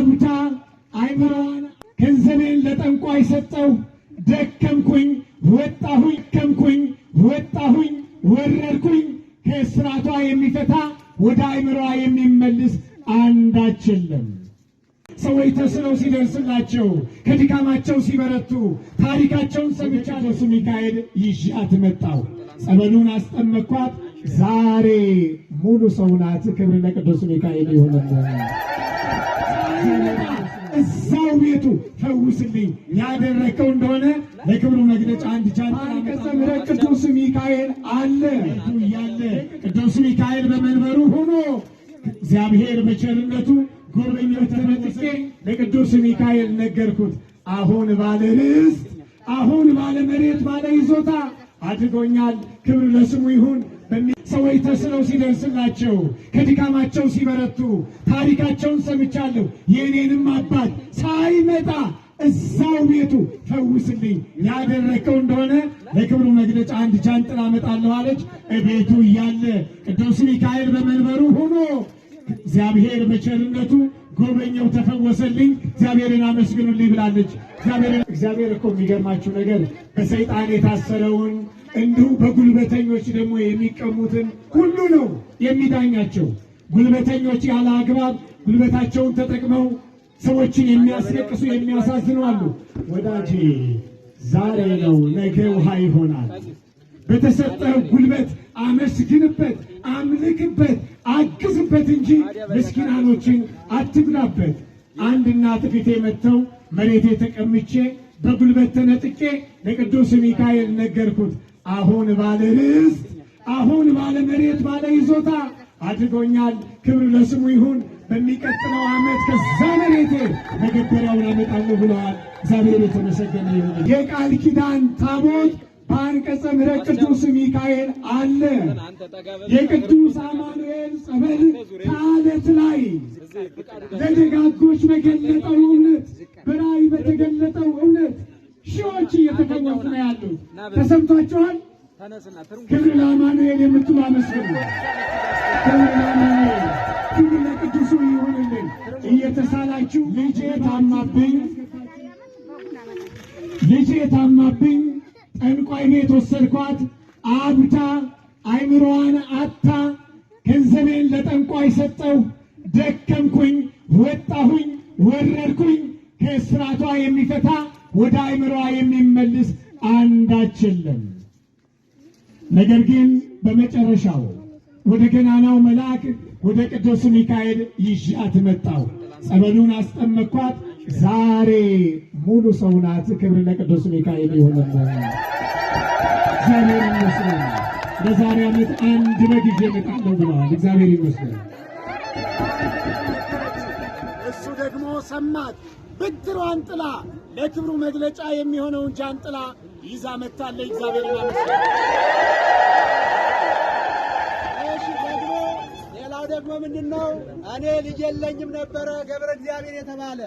አብዳ አይምሮዋን ገንዘቤን ለጠንቋይ ሰጠው፣ ደከምኩኝ ወጣሁኝ ወረድኩኝ። ከእስራቷ የሚፈታ ወደ አይምሮዋ የሚመልስ አንዳች የለም። ሰዎች ተስለው ሲደርስላቸው ከድካማቸው ሲበረቱ ታሪካቸውን ሰምቻለሁ። ቅዱስ ሚካኤል ይዣት መጣሁ፣ ጸበሉን አስጠመኳት። ዛሬ ሙሉ ሰው ናት። ክብር ለቅዱስ ሚካኤል ይሁንልን። እዛው ቤቱ ፈውስልኝ ያደረከው እንደሆነ ለክብሩ መግለጫ አንድ አንቀጸ ምሕረት ቅዱስ ሚካኤል አለ እያለ ቅዱስ ሚካኤል በመንበሩ ሆኖ እግዚአብሔር በቸርነቱ ጎበኛው ተመጥቄ ለቅዱስ ሚካኤል ነገርኩት። አሁን ባለ ርስት፣ አሁን ባለ መሬት፣ ባለ ይዞታ አድርጎኛል። ክብር ለስሙ ይሁን። ሰዎች ተስለው ሲደርስላቸው ከድካማቸው ሲበረቱ ታሪካቸውን ሰምቻለሁ። የእኔንም አባት ሳይመጣ እዛው ቤቱ ፈውስልኝ ያደረከው እንደሆነ ለክብሩ መግለጫ አንድ ጃንጥላ አመጣለሁ አለች። ቤቱ እያለ ቅዱስ ሚካኤል በመንበሩ ሆኖ እግዚአብሔር በቸርነቱ ጎበኘው፣ ተፈወሰልኝ። እግዚአብሔርን አመስግኑልኝ ብላለች። እግዚአብሔር እኮ የሚገርማችሁ ነገር በሰይጣን የታሰረውን እንዲሁ በጉልበተኞች ደግሞ የሚቀሙትን ሁሉ ነው የሚዳኛቸው። ጉልበተኞች ያለ አግባብ ጉልበታቸውን ተጠቅመው ሰዎችን የሚያስለቅሱ የሚያሳዝኑ አሉ። ወዳጄ ዛሬ ነው ነገ ውሃ ይሆናል። በተሰጠህ ጉልበት አመስግንበት፣ አምልክበት፣ አግዝበት እንጂ ምስኪናኖችን አትጉዳበት። አንድ እናት ፊቴ መጥተው መሬቴ ተቀምጬ በጉልበት ተነጥቄ ለቅዱስ ሚካኤል ነገርኩት። አሁን ባለ ርስት፣ አሁን ባለ መሬት፣ ባለ ይዞታ አድርጎኛል። ክብር ለስሙ ይሁን። በሚቀጥለው ዓመት ከዛ መሬቴ መገበሪያውን አመጣለሁ ብለዋል። እግዚአብሔር የተመሰገነ ይሁን። የቃል ኪዳን ታቦት በአንቀጸ ምሕረት ቅዱስ ሚካኤል አለ። የቅዱስ አማኑኤል ጸበል ከዓለት ላይ ለደጋጎች በገለጠው እውነት፣ በራእይ በተገለጠው እውነት ሺዎች እየተፈወሱ ነው ያሉት። ተሰምቷቸዋል። ክብር ለአማኑኤል የምትሉ አመስግኑ። ክብር ለአማኑኤል፣ ክብር ለቅዱሱ ይሁንልን። እየተሳላችሁ ልጄ ታማብኝ ጠንቋይ ቤት ወሰድኳት፣ አብዳ አይምሮዋን አታ ገንዘቤን ለጠንቋይ ሰጠው፣ ደከምኩኝ ወረድኩኝ። ከእስራቷ የሚፈታ ወደ አይምሮዋ የሚመልስ አንዳች የለም። ነገር ግን በመጨረሻው ወደ ገናናው መልአክ ወደ ቅዱስ ሚካኤል ይዣት መጣሁ፣ ጸበሉን አስጠመኳት። ዛሬ ሙሉ ሰው ናት። ክብር ለቅዱስ ሚካኤል ይሁንልን። እግዚአብሔር ይመስገን። ለዛሬ ዓመት አንድ በግ ይዤ እመጣለሁ ብለዋል። እግዚአብሔር ይመስገን። እሱ ደግሞ ሰማት። ብድሯን ጥላ ለክብሩ መግለጫ የሚሆነውን ጃንጥላ ይዛ መጥታለች። እግዚአብሔር ይመስገን። ሌላው ደግሞ ምንድነው? እኔ ልጅ የለኝም ነበረ ገብረ እግዚአብሔር የተባለ